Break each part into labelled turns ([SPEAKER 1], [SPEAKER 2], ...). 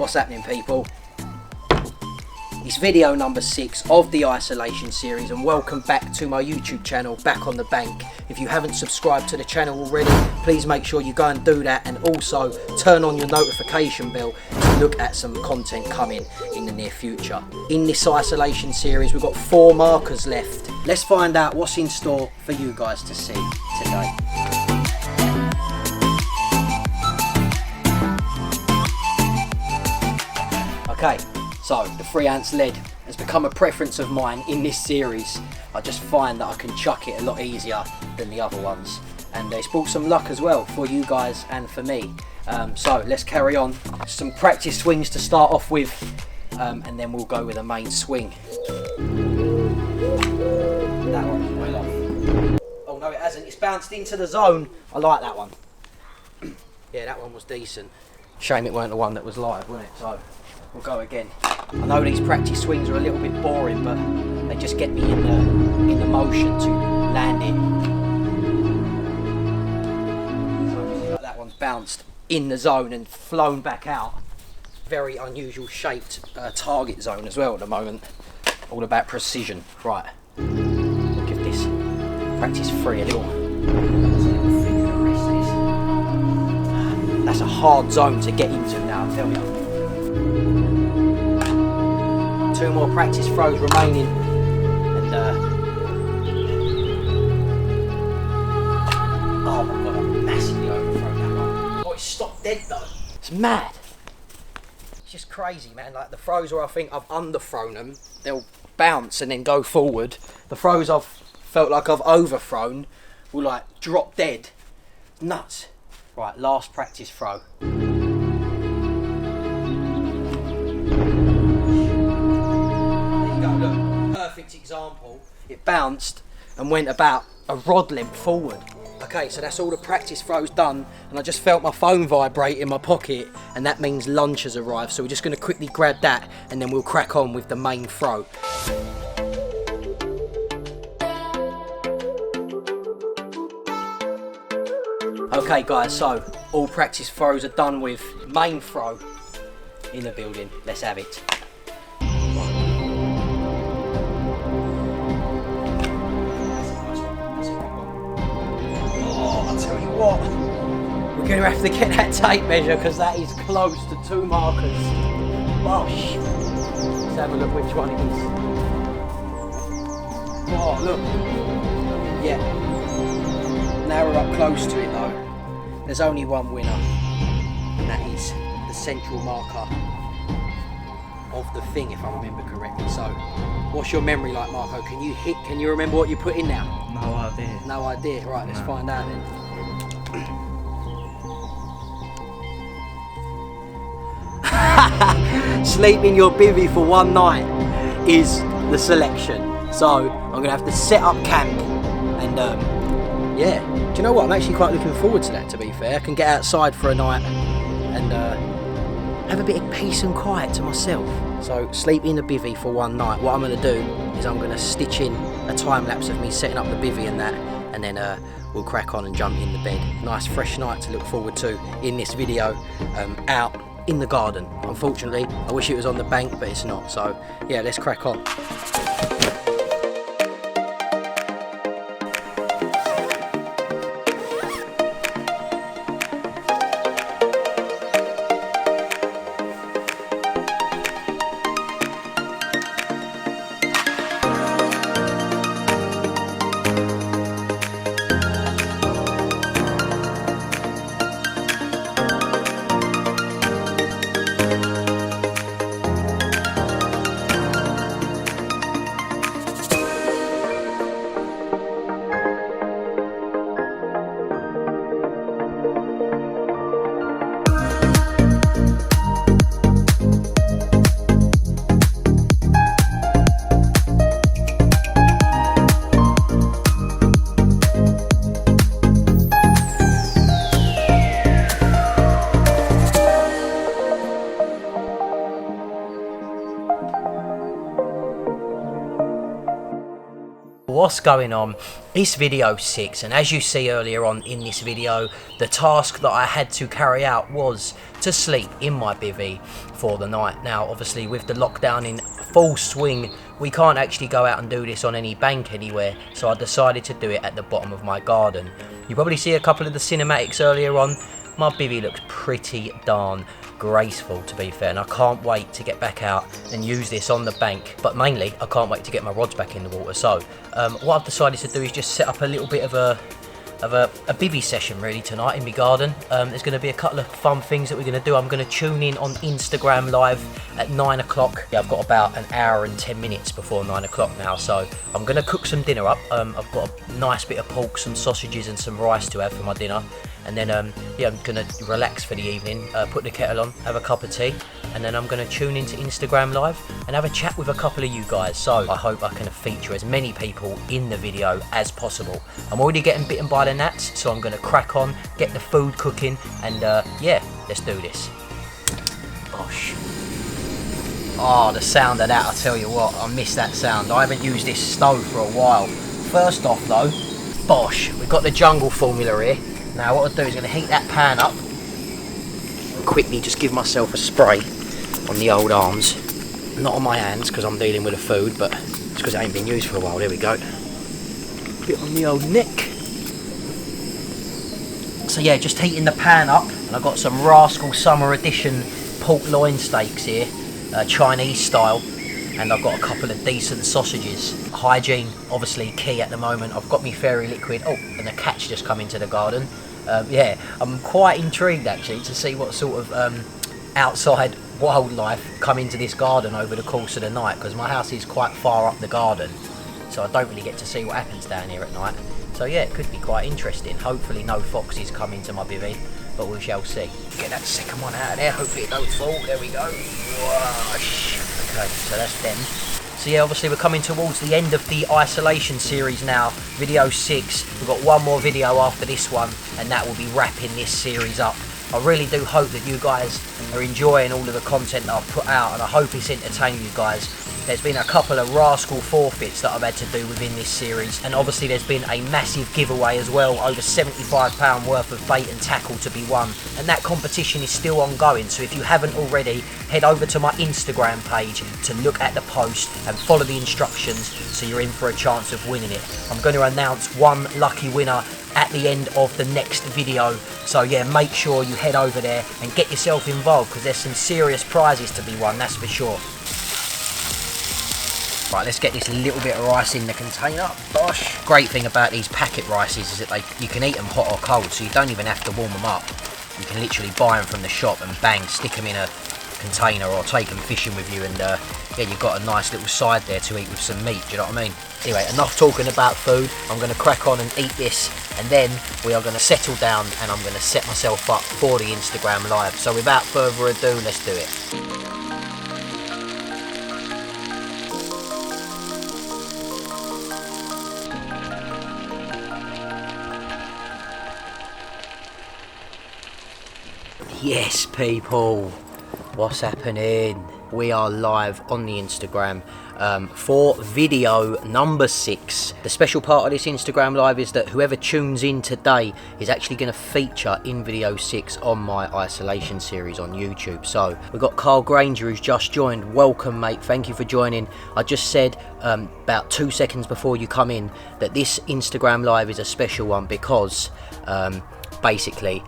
[SPEAKER 1] What's happening, people? It's video number 6 of the isolation series, and welcome back to my YouTube channel, Back on the Bank. If you haven't subscribed to the channel already, please make sure you go and do that, and also turn on your notification bell to look at some content coming in the near future. In this isolation series, we've got 4 markers left. Let's find out what's in store for you guys to see today. Okay, so the 3-ounce lead has become a preference of mine in this series. I just find that I can chuck it a lot easier than the other ones, and it's brought some luck as well for you guys and for me. So let's carry on. Some practice swings to start off with, and then we'll go with a main swing. That one's well off. Oh no, it hasn't. It's bounced into the zone. I like that one. Yeah, that one was decent. Shame it weren't the one that was live, wasn't it? So we'll go again. I know these practice swings are a little bit boring, but they just get me in the motion to land it. So like that one's bounced in the zone and flown back out. Very unusual shaped target zone as well at the moment. All about precision. Right, we'll give this practice 3 a little. That's a hard zone to get into now, I tell you. 2 more practice throws remaining, and oh my god, I've massively overthrown that one. Oh, it stopped dead though. It's mad. It's just crazy, man. Like the throws where I think I've underthrown them, they'll bounce and then go forward. The throws I've felt like I've overthrown will like drop dead. Nuts. Right, last practice throw. Look, perfect example. It bounced and went about a rod length forward. Okay, so that's all the practice throws done, and I just felt my phone vibrate in my pocket, and that means lunch has arrived. So we're just going to quickly grab that, and then we'll crack on with the main throw. Okay guys, so all practice throws are done with. Main throw in the building. Let's have it. What? We're going to have to get that tape measure because that is close to 2 markers. Bosh. Let's have a look which one it is. Oh, look. Yeah. Now we're up close to it though. There's only one winner, and that is the central marker of the thing, if I remember correctly. So, what's your memory like, Marco? Can you remember what you put in now?
[SPEAKER 2] No idea.
[SPEAKER 1] No idea. Right, let's find out then. Sleep in your bivvy for one night is the selection. So I'm gonna have to set up camp, and yeah. Do you know what? I'm actually quite looking forward to that. To be fair, I can get outside for a night and have a bit of peace and quiet to myself. So sleep in the bivvy for one night. What I'm gonna do is I'm gonna stitch in a time lapse of me setting up the bivvy and that, and then we'll crack on and jump in the bed. Nice fresh night to look forward to in this video, out in the garden. Unfortunately, I wish it was on the bank, but it's not. So yeah, let's crack on. What's going on? It's video 6, and as you see earlier on in this video, the task that I had to carry out was to sleep in my bivvy for the night. Now obviously with the lockdown in full swing, we can't actually go out and do this on any bank anywhere, so I decided to do it at the bottom of my garden. You probably see a couple of the cinematics earlier on. My bivvy looks pretty darn graceful, to be fair, and I can't wait to get back out and use this on the bank, but mainly I can't wait to get my rods back in the water. So what I've decided to do is just set up a little bit of a bivvy session really tonight in my garden. There's going to be a couple of fun things that we're going to do. I'm going to tune in on Instagram live at 9 o'clock. Yeah, I've got about an hour and 10 minutes before 9 o'clock now, so I'm going to cook some dinner up. I've got a nice bit of pork, some sausages and some rice to have for my dinner. And then, yeah, I'm going to relax for the evening, put the kettle on, have a cup of tea, and then I'm going to tune into Instagram Live and have a chat with a couple of you guys. So I hope I can feature as many people in the video as possible. I'm already getting bitten by the gnats, so I'm going to crack on, get the food cooking, and yeah, let's do this. Gosh. Oh, the sound of that, I tell you what, I miss that sound. I haven't used this stove for a while. First off though, bosh, we've got the jungle formula here. Now what I'll do is going to heat that pan up and quickly just give myself a spray on the old arms. Not on my hands because I'm dealing with the food, but it's because it ain't been used for a while. There we go. Bit on the old neck. So yeah, just heating the pan up, and I've got some Rascal Summer Edition pork loin steaks here, Chinese style. And I've got a couple of decent sausages. Hygiene, obviously key at the moment. I've got me fairy liquid. Oh, and the cat's just come into the garden. Yeah, I'm quite intrigued actually to see what sort of outside wildlife come into this garden over the course of the night, because my house is quite far up the garden, so I don't really get to see what happens down here at night. So yeah, it could be quite interesting. Hopefully no foxes come into my bivvy, but we shall see. Get that second one out of there, hopefully it don't fall. There we go. Whoosh. Okay, so that's them. So yeah, obviously we're coming towards the end of the isolation series now, video 6. We've got one more video after this one, and that will be wrapping this series up. I really do hope that you guys are enjoying all of the content that I've put out, and I hope it's entertaining you guys. There's been a couple of rascal forfeits that I've had to do within this series, and obviously there's been a massive giveaway as well, over £75 worth of bait and tackle to be won, and that competition is still ongoing. So if you haven't already, head over to my Instagram page to look at the post and follow the instructions so you're in for a chance of winning it. I'm going to announce one lucky winner at the end of the next video, so yeah, make sure you head over there and get yourself involved, because there's some serious prizes to be won, that's for sure. Right, let's get this little bit of rice in the container. Gosh. Great thing about these packet rices is that you can eat them hot or cold, so you don't even have to warm them up. You can literally buy them from the shop and bang, stick them in a container or take them fishing with you, and yeah, you've got a nice little side there to eat with some meat, do you know what I mean? Anyway, enough talking about food. I'm going to crack on and eat this, and then we are going to settle down and I'm going to set myself up for the Instagram Live. So without further ado, let's do it. Yes, people, what's happening? We are live on the Instagram for video number 6. The special part of this Instagram Live is that whoever tunes in today is actually going to feature in video 6 on my isolation series on YouTube. So we've got Carl Granger who's just joined. Welcome, mate. Thank you for joining. I just said about 2 seconds before you come in that this Instagram Live is a special one because basically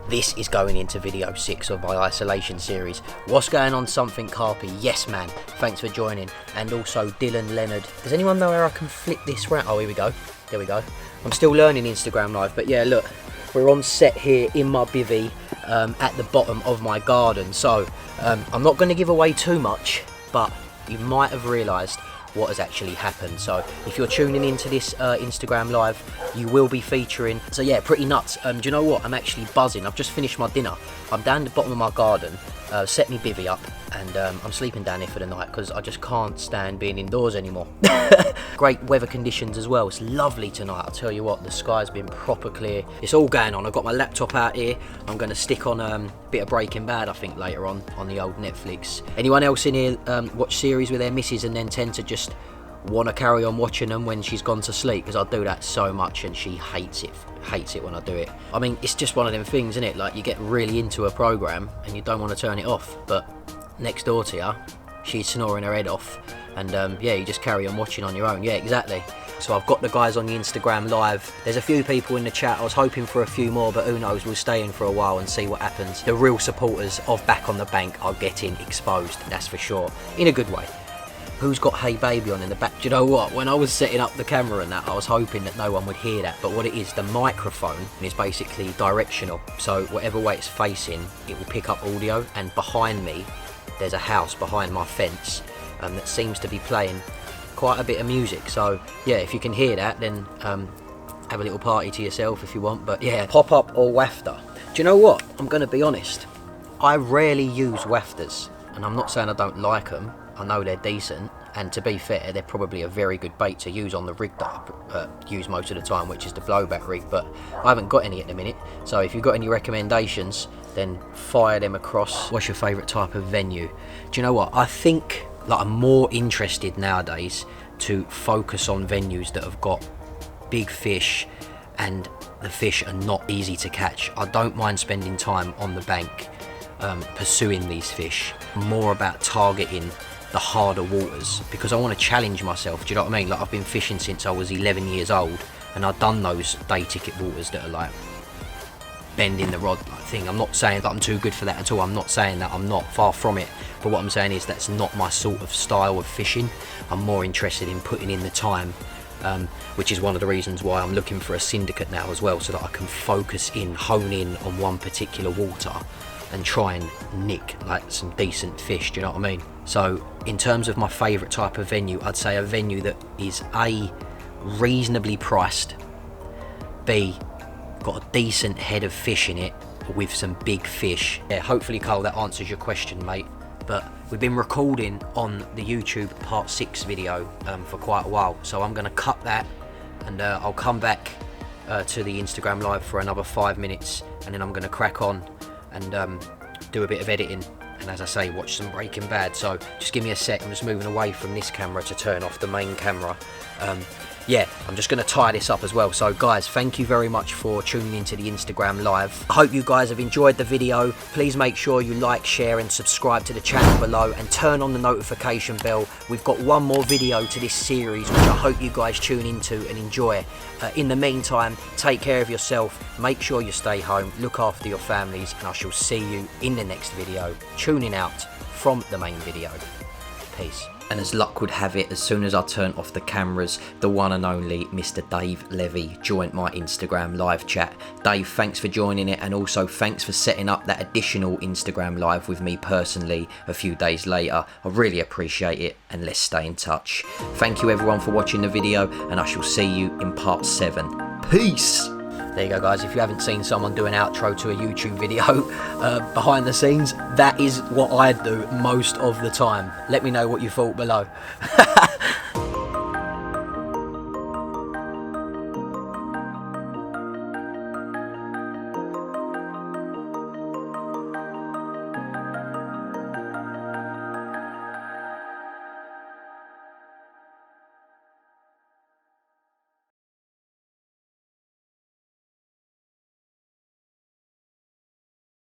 [SPEAKER 1] this is going into video 6 of my isolation series. What's going on, something Carpy? Yes, man. Thanks for joining. And also Dylan Leonard. Does anyone know where I can flip this round? Oh, here we go. There we go. I'm still learning Instagram Live, but yeah, look, we're on set here in my bivvy at the bottom of my garden. So I'm not going to give away too much, but you might have realised what has actually happened. So if you're tuning into this Instagram Live, you will be featuring. So yeah, pretty nuts. Do you know what? I'm actually buzzing. I've just finished my dinner. I'm down the bottom of my garden, set me bivvy up, and I'm sleeping down here for the night because I just can't stand being indoors anymore. Great weather conditions as well. It's lovely tonight. I'll tell you what, the sky's been proper clear. It's all going on. I've got my laptop out here. I'm going to stick on a bit of Breaking Bad, I think, later on the old Netflix. Anyone else in here watch series with their missus and then tend to just want to carry on watching them when she's gone to sleep, because I do that so much and she hates it when I do it. I mean, it's just one of them things, isn't it? Like, you get really into a program and you don't want to turn it off, but next door to you, she's snoring her head off, and yeah, you just carry on watching on your own. Yeah, exactly. So I've got the guys on the Instagram live. There's a few people in the chat. I was hoping for a few more, but who knows, we'll stay in for a while and see what happens. The real supporters of Back on the Bank are getting exposed, that's for sure, in a good way. Who's got Hey Baby on in the back? Do you know what? When I was setting up the camera and that, I was hoping that no one would hear that. But what it is, the microphone is basically directional. So whatever way it's facing, it will pick up audio. And behind me, there's a house behind my fence that seems to be playing quite a bit of music. So yeah, if you can hear that, then have a little party to yourself if you want. But yeah, pop up or wafter. Do you know what? I'm going to be honest. I rarely use wafters. And I'm not saying I don't like them. I know they're decent, and to be fair, they're probably a very good bait to use on the rig that I use most of the time, which is the blowback rig, but I haven't got any at the minute. So if you've got any recommendations, then fire them across. What's your favourite type of venue? Do you know what? I think like I'm more interested nowadays to focus on venues that have got big fish and the fish are not easy to catch. I don't mind spending time on the bank pursuing these fish. More about targeting the harder waters, because I want to challenge myself. Do you know what I mean? Like, I've been fishing since I was 11 years old, and I've done those day ticket waters that are like bending the rod like thing. I'm not saying that I'm too good for that at all. I'm not saying that, I'm not, far from it. But what I'm saying is that's not my sort of style of fishing. I'm more interested in putting in the time, which is one of the reasons why I'm looking for a syndicate now as well, so that I can focus in, hone in on one particular water and try and nick like some decent fish. Do you know what I mean? So in terms of my favourite type of venue, I'd say a venue that is A, reasonably priced, B, got a decent head of fish in it with some big fish. Yeah, hopefully, Carl, that answers your question, mate. But we've been recording on the YouTube part 6 video for quite a while, so I'm going to cut that, and I'll come back to the Instagram live for another 5 minutes, and then I'm going to crack on and do a bit of editing, and as I say, watch some Breaking Bad. So just give me a sec. I'm just moving away from this camera to turn off the main camera. Yeah, I'm just going to tie this up as well. So guys, thank you very much for tuning into the Instagram live. I hope you guys have enjoyed the video. Please make sure you like, share and subscribe to the channel below, and turn on the notification bell. We've got one more video to this series, which I hope you guys tune into and enjoy. In the meantime, take care of yourself, make sure you stay home, look after your families, and I shall see you in the next video, tuning out from the main video. Peace. And as luck would have it, as soon as I turned off the cameras, the one and only Mr. Dave Levy joined my Instagram live chat. Dave, thanks for joining it, and also thanks for setting up that additional Instagram live with me personally a few days later. I really appreciate it, and let's stay in touch. Thank you everyone for watching the video, and I shall see you in part 7. Peace! There you go, guys. If you haven't seen someone do an outro to a YouTube video behind the scenes, that is what I do most of the time. Let me know what you thought below.